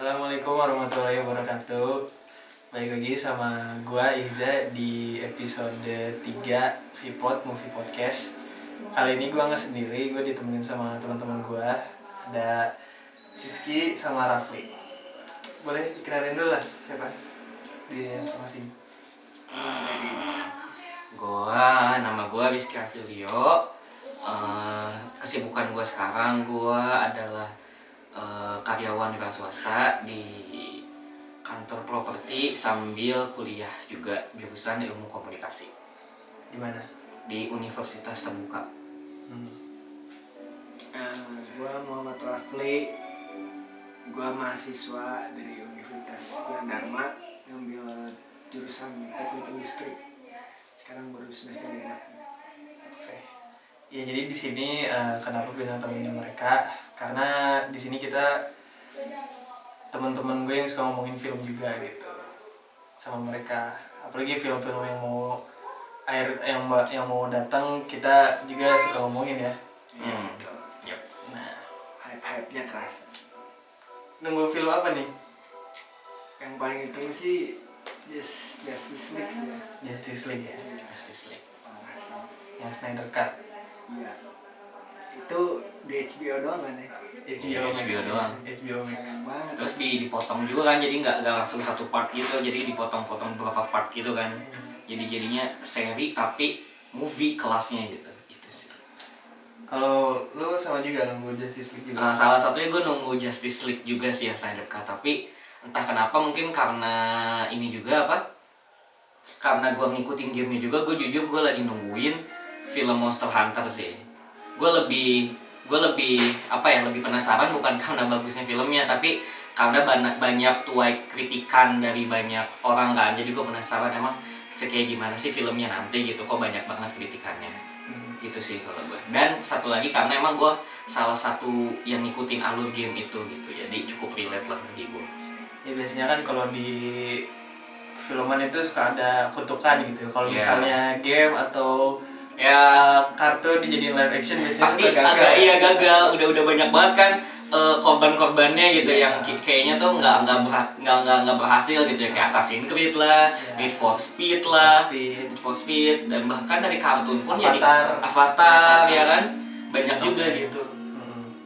Assalamualaikum warahmatullahi wabarakatuh. Balik lagi sama gua Iza di episode 3 Vpod Movie Podcast. Kali ini gua nggak sendiri, gua ditemenin sama teman-teman gua. Ada Rizky sama Rafli. Boleh dikenalin dulu lah siapa dia masing-masing. Nama gua Rizky Avilio. Kesibukan gua sekarang adalah karyawan wira swasta di kantor properti sambil kuliah juga jurusan ilmu komunikasi Di mana? di Universitas Terbuka. Gua Muhammad Rafli, gua mahasiswa dari Universitas Gunadarma, ngambil jurusan teknik industri. Sekarang baru semester 5. Oke. Ya jadi di sini kenapa bintang tamunya mereka? Karena di sini kita teman-teman gue yang suka ngomongin film juga gitu sama mereka. Apalagi film-film yang mau datang kita juga suka ngomongin ya. Yep. Nah, Hype-nya kerasa. nunggu film apa nih? Yang paling itu sih Justice League sih ya. Justice League ya. Justice League. Parah sih. Yang Snyder Cut. Iya. Itu di HBO doang kan ya? HBO Max. HBO doang. HBO Max. Sayang banget. Terus dipotong juga kan, jadi nggak langsung satu part gitu, jadi dipotong-potong beberapa part gitu kan. Jadinya seri tapi movie kelasnya gitu. Itu sih. Kalau lu sama juga nunggu Justice League juga. Salah satunya gue nunggu Justice League juga sih ya, Snyder Cut. Tapi entah kenapa, mungkin karena ini juga karena gue ngikutin gamenya juga, gue jujur gue lagi nungguin film Monster Hunter sih. Gue lebih lebih penasaran bukan karena bagusnya filmnya, tapi karena banyak tuai kritikan dari banyak orang kan. Jadi gue penasaran emang kayak gimana sih filmnya nanti gitu, kok banyak banget kritikannya. Itu sih kalau gue. Dan satu lagi karena emang gue salah satu yang ngikutin alur game itu gitu, jadi cukup relate lah bagi gue. Ya biasanya kan kalau di filman itu suka ada kutukan gitu. Kalau Yeah. misalnya game atau kartun dijadiin live action biasanya Pasti suka gagal. agak gagal. Udah banyak banget kan korban-korbannya gitu, yang kayaknya tuh nggak berhasil gitu ya, kayak Assassin's Creed lah, Need for Speed lah, Need for Speed, dan bahkan dari kartun pun Avatar ya kan, banyak juga gitu.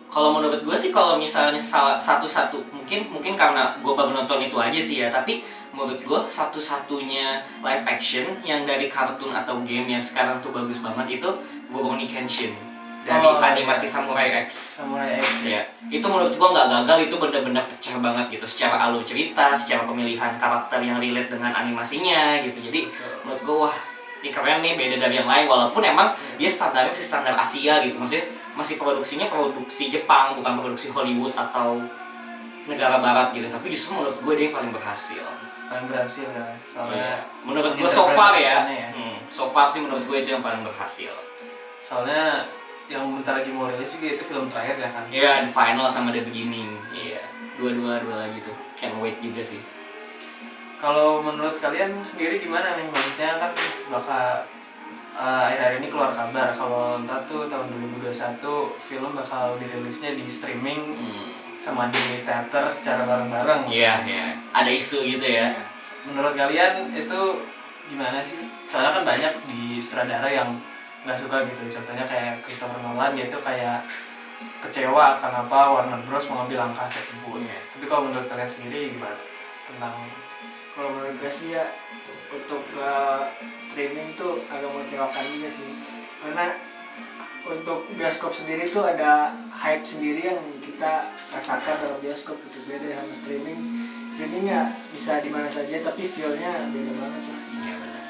Kalau menurut gue sih, kalau misalnya satu-satu mungkin karena gue baru nonton itu aja sih ya, tapi menurut gue satu-satunya live action yang dari kartun atau game yang sekarang tuh bagus banget itu Rurouni Kenshin dari animasi Samurai X. Samurai X. Ya, itu menurut gue nggak gagal, itu benar-benar pecah banget gitu, secara alur cerita, secara pemilihan karakter yang relate dengan animasinya gitu. Jadi menurut gue wah, ini keren nih, beda dari yang lain, walaupun emang dia standarnya masih standar Asia gitu, maksudnya masih produksinya produksi Jepang, bukan produksi Hollywood atau negara barat gitu, tapi justru menurut gue dia yang paling berhasil. Ya, soalnya menurut gue so far ya, ya. So far sih menurut gue itu yang paling berhasil. Soalnya yang bentar lagi mau rilis juga itu film terakhir ya kan. Iya, The Final sama The Beginning. Iya, dua lagi tuh, can't wait juga sih. Kalau menurut kalian sendiri gimana nih? Maksudnya kan bakal akhir-akhir ini keluar kabar kalau ntar tuh tahun 2021 film bakal dirilisnya di streaming sama di teater secara bareng-bareng. Iya. Ada isu gitu ya. Menurut kalian itu gimana sih? Soalnya kan banyak di sutradara yang nggak suka gitu. Contohnya kayak Christopher Nolan, dia tuh kayak kecewa kenapa Warner Bros mengambil langkah tersebut. Tapi kalau menurut kalian sendiri gimana tentang? Kalau menurut gue sih ya, untuk streaming tuh agak mengecewakan juga sih. Karena untuk bioskop sendiri tuh ada hype sendiri yang kita rasakan dalam bioskop, itu beda sama streaming. Streaming ya bisa di mana saja, tapi feel-nya beda banget lah. Iya benar.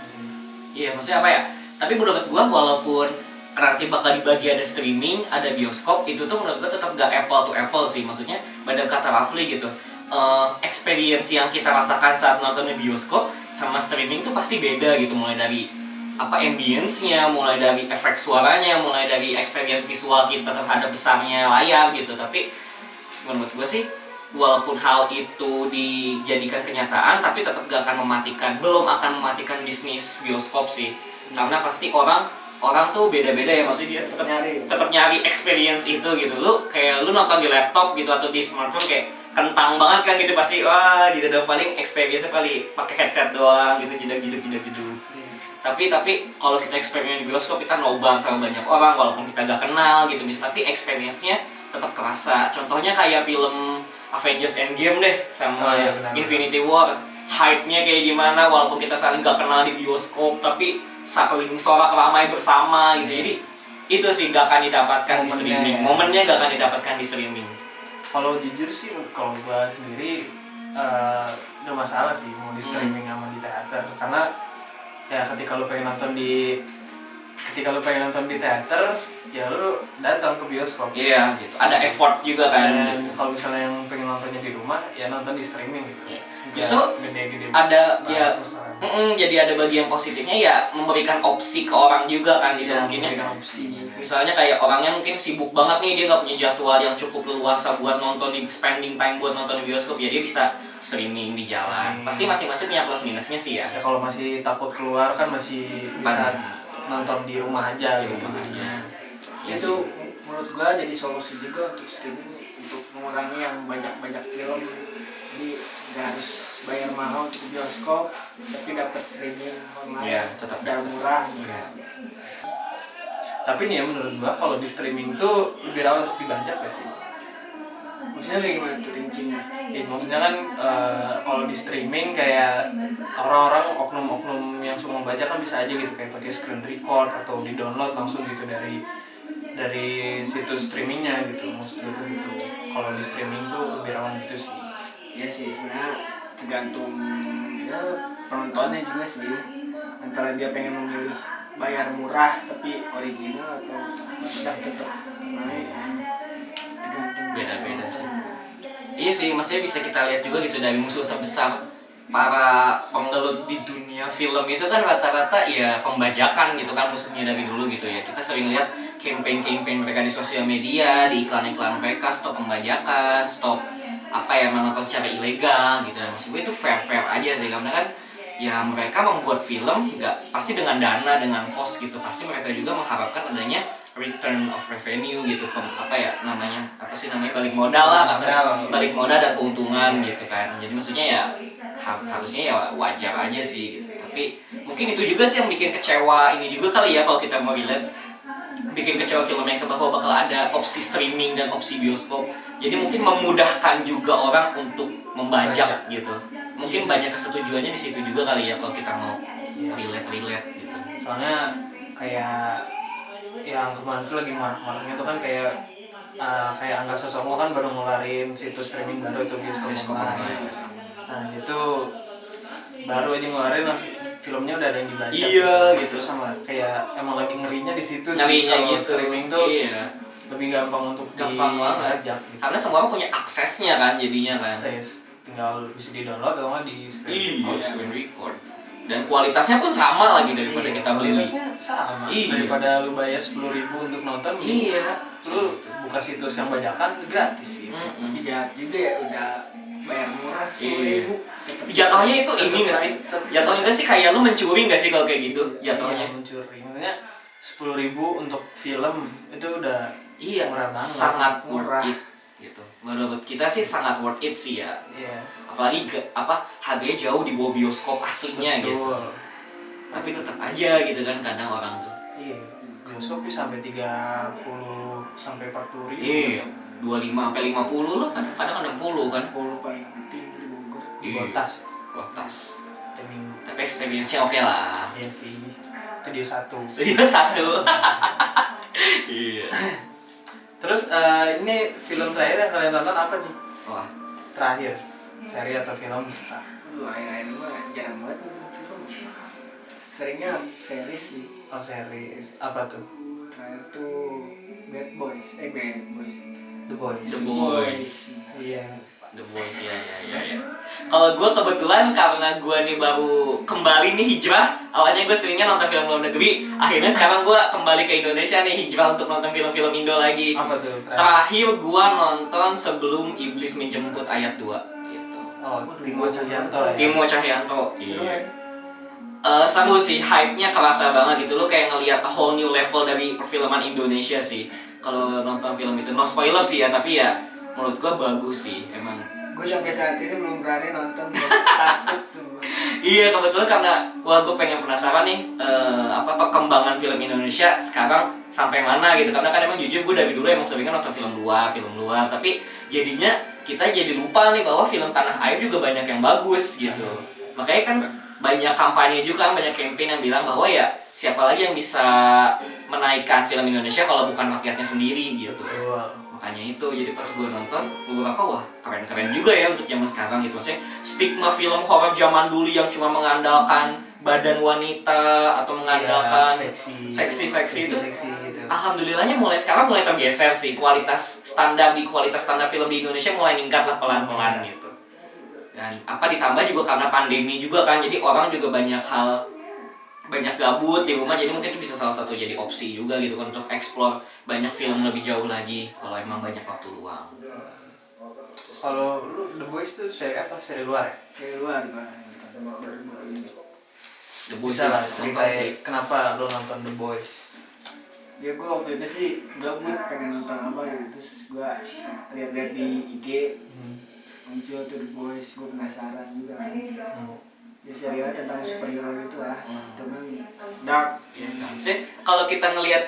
Iya, maksudnya apa ya? Tapi menurut gua, walaupun nanti bakal dibagi ada streaming, ada bioskop, itu tuh menurut gua tetap gak apple to apple sih. Maksudnya benar kata Rafli gitu, experience yang kita rasakan saat nonton di bioskop sama streaming tuh pasti beda gitu. Mulai dari ambience-nya, mulai dari efek suaranya, mulai dari experience visual kita terhadap besarnya layar gitu. Tapi menurut gue sih, walaupun hal itu dijadikan kenyataan, tapi tetap belum akan mematikan bisnis bioskop sih. Karena pasti orang tuh beda-beda ya, maksudnya dia tetap nyari experience itu gitu. Lu nonton di laptop gitu atau di smartphone kayak kentang banget kan gitu pasti wah gitu dong, paling experience kali pakai headset doang gitu jidak. Tapi kalau kita eksperimen di bioskop kita nobar sama banyak orang walaupun kita gak kenal gitu tapi experience-nya tetap kerasa. Contohnya kayak film Avengers Endgame deh sama benar. Infinity War, hype-nya kayak gimana walaupun kita saling gak kenal di bioskop tapi saling sorak ramai bersama gitu. Jadi itu sih gak akan didapatkan di streaming. Momennya gak akan didapatkan di streaming. Kalau jujur sih, kalau gua sendiri gak masalah sih mau di streaming sama di teater, karena ya ketika lu pengen nonton di teater ya lu datang ke bioskop. Iya gitu, ada effort juga kan. Dan gitu. kalau misalnya yang pengen nontonnya di rumah ya nonton di streaming gitu. Iya. Nggak Justru gede-gede ada ya masalah. jadi ada bagian positifnya ya memberikan opsi ke orang juga kan gitu. Iya, Mungkin memberikan opsi. misalnya kayak orangnya mungkin sibuk banget nih, dia gak punya jadwal yang cukup leluasa buat nonton di spending time buat nonton di bioskop, ya dia bisa streaming di jalan. Pasti masing-masing punya plus minusnya sih ya. Ya kalau masih takut keluar kan masih bisa nonton di rumah aja Di gitu rumah jadinya. Ya Itu menurut gua jadi solusi juga untuk streaming, untuk mengurangi yang banyak film. Jadi nggak harus bayar mahal untuk bioskop tapi dapat streaming online Iya, tetap secara dapat. murah. Iya. Tapi nih ya menurut gua kalau di streaming tuh lebih rawan untuk dibajak gak sih? Maksudnya kayak gimana tuh rincinya? Ya, maksudnya kan kalau di streaming kayak orang-orang oknum-oknum yang suka membaca kan bisa aja gitu kayak pakai screen record atau di download langsung gitu dari situs streamingnya gitu. Maksud gue tuh gitu. Kalau di streaming tuh lebih rawan gitu sih. Ya sih sebenarnya tergantung ya penontonnya juga sih, antara dia pengen memilih bayar murah tapi original atau tidak tetap naik, tergantung Beda-beda sih. Iya sih, maksudnya bisa kita lihat juga gitu dari musuh terbesar para penggelut di dunia film itu kan rata-rata ya pembajakan gitu kan musuhnya dari dulu gitu ya. Kita sering lihat campaign mereka di sosial media, di iklan-iklan mereka stop pembajakan, stop menonton secara ilegal gitu. Maksud gue itu fair aja sih, karena kan ya mereka membuat film nggak pasti dengan dana, dengan cost gitu, pasti mereka juga mengharapkan adanya return of revenue gitu, balik modal lah kasarnya, balik modal dan keuntungan gitu kan. Jadi maksudnya ya harusnya ya wajar aja sih gitu. Tapi mungkin itu juga sih yang bikin kecewa ini juga kali ya, kalau kita mau relate, bikin kecewa filmmaker bahwa bakal ada opsi streaming dan opsi bioskop. Jadi mungkin memudahkan juga orang untuk membajak gitu. Mungkin banyak kesetujuannya di situ juga kali ya kalau kita mau relate gitu. Soalnya kayak yang kemarin tuh lagi marak-maraknya tuh kan kayak Angga Sasongko kan baru ngeluarin situs streaming baru itu bioskop online. Nah itu baru aja ngeluarin filmnya udah ada yang dibajak. Iya gitu. Sama kayak emang lagi ngerinya di situ sih. Ngerinya Kalau gitu. streaming tuh Iya. lebih gampang untuk banget dibajak gitu. Karena semua orang punya aksesnya kan jadinya kan. Akses, tinggal bisa di-download atau nggak di screen record. Screen record. Dan kualitasnya pun sama lagi daripada kita beli. Kualitasnya sama. Daripada lu bayar 10.000 untuk nonton, lu buka situs yang bajakan gratis gitu. Jahat juga ya, udah bayar murah 10.000. Jatuhnya itu ini nggak sih? Jatuhnya nggak sih kayak lu mencuri nggak sih kalau kayak gitu? Jatuhnya mencuri. Maksudnya 10.000 untuk film itu udah murah banget. Sangat worth it gitu. Menurut kita sih sangat worth it sih ya. Iya. Apalagi harganya jauh di bawah bioskop aslinya. Betul. Gitu. Tapi tetap aja gitu kan kadang orang tuh. Iya. Bioskop bisa sampai 30 sampai 40.000. Iya. 25 sampai 50 loh, kadang 60 kan. 10 paling penting di Bogor. Botas. Minggu. Tapi experience-nya oke lah. Iya sih. Studio 1. Studio 1. Iya. Terus ini film terakhir yang kalian tonton apa nih? Wah, Terakhir. Seri atau film terserah. Akhir-akhir ini mah jarang banget nonton film. Seringnya series sih. Oh, series. Apa tuh? Terakhir tuh Bad Boys. The Boys. The Boys. Iya. The Boys ya. Kalau gue kebetulan karena gue nih baru kembali nih hijrah. Awalnya gue seringnya nonton film luar negeri. Akhirnya sekarang gue kembali ke Indonesia nih, hijrah untuk nonton film-film Indo lagi. Apa tuh? Terakhir gue nonton Sebelum Iblis Menjemput ayat 2 gitu. Oh, Timo Cahyanto ya? Timo Cahyanto. Seru nggak sih? Seru sih, hype-nya kerasa banget gitu. Lo kayak ngelihat a whole new level dari perfilman Indonesia sih. Kalau nonton film itu, no spoiler sih ya, tapi ya menurut gua bagus sih. Emang Gue sampai saat ini belum berani nonton, takut semua. Iya, kebetulan karena gue pengen penasaran nih apa perkembangan film Indonesia sekarang sampai mana gitu. Karena kan emang jujur gue dari dulu emang sering nonton film luar, tapi jadinya kita jadi lupa nih bahwa film tanah air juga banyak yang bagus gitu. Makanya kan banyak kampanye juga, banyak campaign yang bilang bahwa ya siapa lagi yang bisa menaikkan film Indonesia kalau bukan rakyatnya sendiri gitu. Makanya itu, jadi pas gue nonton beberapa, wah keren-keren juga ya untuk zaman sekarang gitu. Maksudnya stigma film horor zaman dulu yang cuma mengandalkan badan wanita atau mengandalkan seksi itu gitu. Alhamdulillahnya mulai sekarang mulai tergeser sih. Kualitas standar film di Indonesia mulai meningkat lah pelan-pelan gitu. Dan apa ditambah juga karena pandemi juga kan, jadi orang juga banyak gabut di rumah, jadi mungkin itu bisa salah satu jadi opsi juga gitu kan untuk explore banyak film lebih jauh lagi kalau emang banyak waktu luang. Kalau lu The Boys tuh seri apa? Seri luar ya? Dari luar gua. The Boys Bisa lah nonton ceritain sih. kenapa lu nonton The Boys. Ya gue waktu itu sih gabut pengen nonton apa gitu, terus gue lihat-lihat di IG muncul tuh The Boys, gue penasaran juga kan. Ya serial tentang superhero gitu lah, temen dark. Ya, kan?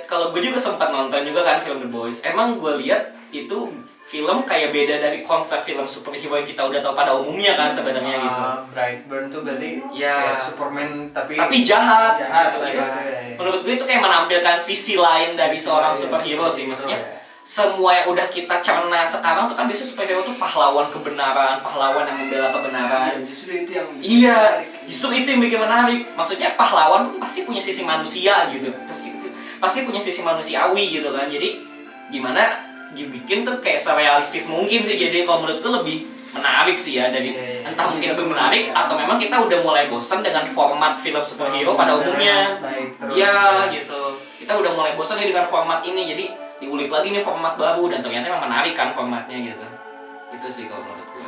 Kalau gue juga sempat nonton juga kan film The Boys. Emang gue lihat itu film kayak beda dari konsep film superhero yang kita udah tahu pada umumnya kan sebenarnya gitu. Brightburn tuh berarti Ya. kayak Superman tapi jahat gitu. lah, Itu, ya. menurut gue itu kayak menampilkan sisi lain dari seorang superhero sih. Maksudnya semua yang udah kita cerna sekarang tuh kan biasanya superhero tuh pahlawan kebenaran, pahlawan yang membela kebenaran. Justru itu yang Justru itu yang bikin menarik. Maksudnya pahlawan tuh pasti punya sisi manusia gitu. Pasti punya sisi manusiawi gitu kan. Jadi gimana dibikin tuh kayak serealistis mungkin sih. Jadi kalau menurut gue lebih menarik sih ya dari entah mungkin lebih menarik atau memang kita udah mulai bosan dengan format film superhero pada umumnya. Iya gitu. Kita udah mulai bosan nih dengan format ini, jadi diulik lagi nih format baru dan ternyata memang menarik kan formatnya gitu. Itu sih kalau menurut gue.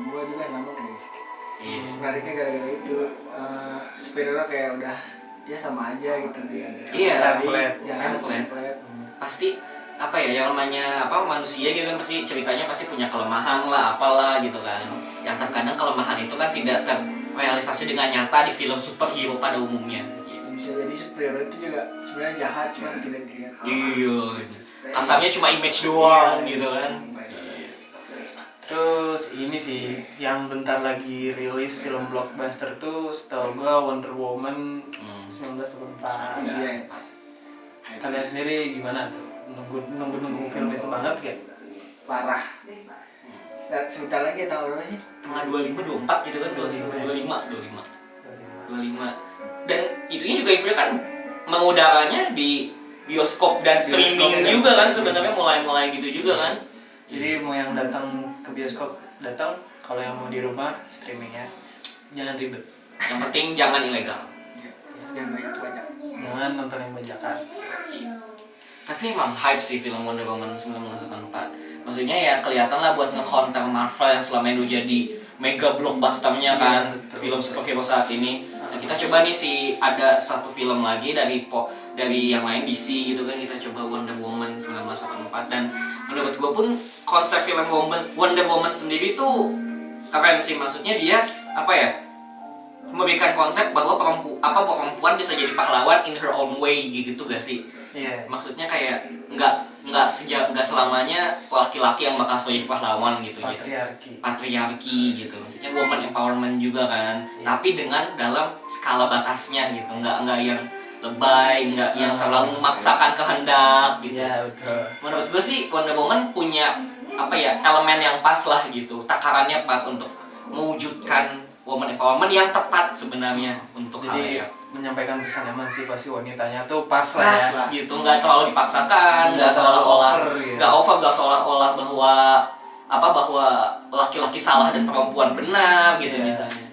Gue juga sama kayak gitu. Iya. Menariknya gara-gara itu superhero kayak udah ya sama aja gitu dia. Iya, template. Pasti apa ya yang namanya manusia gitu kan pasti ceritanya pasti punya kelemahan lah apalah gitu kan. Yang terkadang kelemahan itu kan tidak terrealisasi dengan nyata di film superhero pada umumnya. Bisa jadi superhero itu juga sebenarnya jahat cuma tidak dilihat. Iya. Kasarnya cuma image doang gitu kan. Terus ini sih yang bentar lagi rilis film blockbuster tuh setahu gua Wonder Woman 1984. Iya. Kalian sendiri gimana tuh? Nunggu film itu banget gak? Parah. Sebentar lagi tahun berapa sih? Tengah 25 24 gitu kan 25. Dan itunya juga Info kan mengudaranya di bioskop dan streaming juga kan sebenarnya mulai gitu juga kan. Jadi mau yang datang ke bioskop datang, kalau yang mau di rumah streaming ya. Jangan ribet. Yang penting jangan ilegal. Jangan banyak. Jangan nonton yang bajakan. Tapi emang hype sih film Wonder Woman 1984. Maksudnya ya kelihatan lah buat nge-counter Marvel yang selama ini jadi mega blockbusternya kan, film superhero saat ini. Nah, kita coba nih ada satu film lagi dari yang lain DC gitu kan, kita coba Wonder Woman 1984 dan menurut gue pun konsep film Wonder Woman sendiri tuh keren sih. Maksudnya dia memberikan konsep bahwa perempuan bisa jadi pahlawan in her own way gitu gak sih? Iya. Maksudnya kayak nggak selamanya laki-laki yang bakal jadi pahlawan gitu. Patriarki gitu. Maksudnya woman empowerment juga kan. Tapi dengan dalam skala batasnya gitu. Nggak yang lebay, nggak yang terlalu memaksakan kehendak gitu. Iya, betul. Menurut gue sih Wonder Woman punya elemen yang pas lah gitu. Takarannya pas untuk mewujudkan woman empowerment yang tepat sebenarnya untuk jadi menyampaikan pesan emansipasi wanitanya tuh pas lah ya. Gitu, nggak terlalu dipaksakan, nggak seolah-olah bahwa laki-laki salah dan perempuan benar gitu misalnya.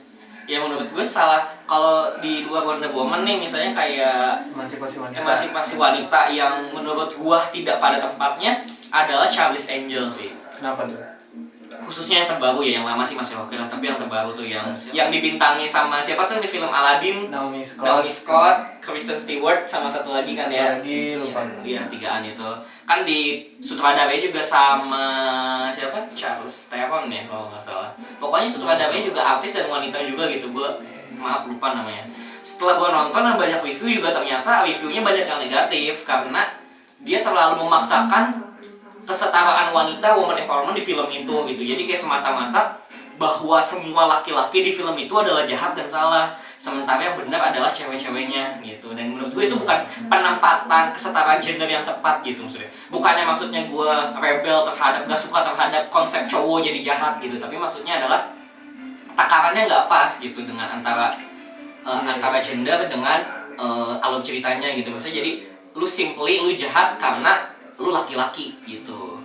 Ya menurut gue salah kalau di luar Wonder Woman nih misalnya kayak emansipasi wanita yang menurut gue tidak pada tempatnya adalah Charlie's Angel sih. Kenapa tuh? khususnya yang terbaru ya, yang lama sih masih oke lah, tapi yang terbaru tuh yang dibintangi sama siapa tuh di film Aladdin, Naomi Scott, Kristen Stewart, sama satu lagi kan satu ya. lagi lupa. Iya, 3-an itu. Kan di sutradaranya juga sama siapa? Charles Theron ya kalau nggak salah. Pokoknya sutradaranya juga artis dan wanita juga gitu. Gue maaf lupa namanya. Setelah gue nonton dan banyak review juga, ternyata reviewnya banyak yang negatif karena dia terlalu memaksakan kesetaraan wanita, woman empowerment di film itu gitu. Jadi kayak semata-mata bahwa semua laki-laki di film itu adalah jahat dan salah, sementara yang benar adalah cewek-ceweknya gitu. Dan menurut gue itu bukan penempatan kesetaraan gender yang tepat gitu maksudnya. Bukannya maksudnya gue rebel terhadap, gak suka terhadap konsep cowok jadi jahat gitu, tapi maksudnya adalah takarannya nggak pas gitu dengan antara gender dengan alur ceritanya gitu. Maksudnya jadi lu simply lu jahat karena lu laki-laki gitu.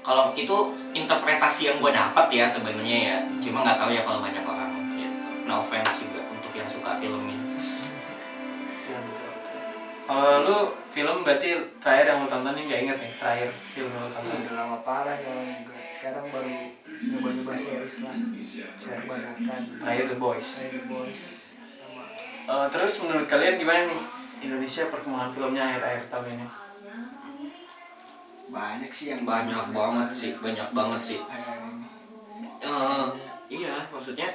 Kalau itu interpretasi yang gue dapat ya sebenarnya ya, cuma nggak tahu ya kalau banyak orang gitu. No offense juga untuk yang suka filmnya. Kalau lu film berarti terakhir yang lu tonton ini nggak inget nih terakhir film lu tonton? Udah lama parah kalau enggak. Sekarang baru nyoba-nyoba series lah. Kebanyakan. Terakhir The Boys. The Boys. Terus menurut kalian gimana nih Indonesia perkembangan filmnya akhir-akhir tahun ini? Banyak sih yang Banyak banget sih. akhir-akhir ini. Iya, maksudnya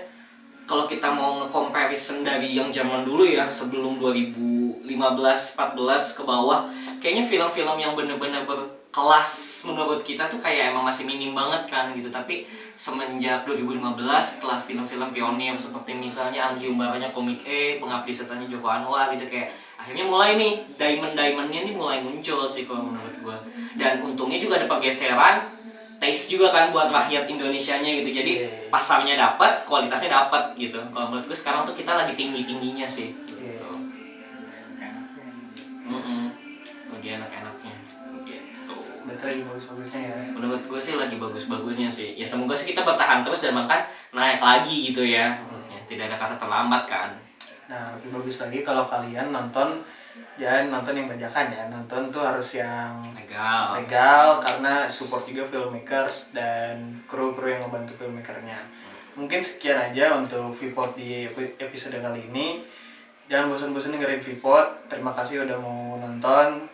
kalau kita mau nge-comparison dari yang zaman dulu ya, sebelum 2015-14 ke bawah, kayaknya film-film yang bener-bener berkelas menurut kita tuh kayak emang masih minim banget kan gitu. Tapi semenjak 2015 setelah film-film pionir seperti misalnya Anggi Umbaranya Komik Pengabdi Setannya Joko Anwar gitu, kayak akhirnya mulai nih diamond-diamondnya nih mulai muncul sih kalau menurut gua. Dan untungnya juga ada pergeseran taste juga kan buat rakyat Indonesianya gitu. Jadi pasarnya dapat, kualitasnya dapat gitu. Kalau menurut gue sekarang tuh kita lagi tinggi-tingginya sih. Gitu. Lagi enak-enaknya. Gitu. Berarti lagi bagus-bagusnya ya? Menurut gue sih lagi bagus-bagusnya sih. Ya semoga sih kita bertahan terus dan bahkan naik lagi gitu ya. Ya tidak ada kata terlambat kan. Nah, lebih bagus lagi kalau kalian nonton, jangan nonton yang bajakan ya, nonton tuh harus yang legal karena support juga filmmakers dan kru-kru yang ngebantu filmmakernya. Mungkin sekian aja untuk Vpod di episode kali ini. Jangan bosan-bosan dengerin Vpod. Terima kasih udah mau nonton.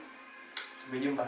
Sampai jumpa.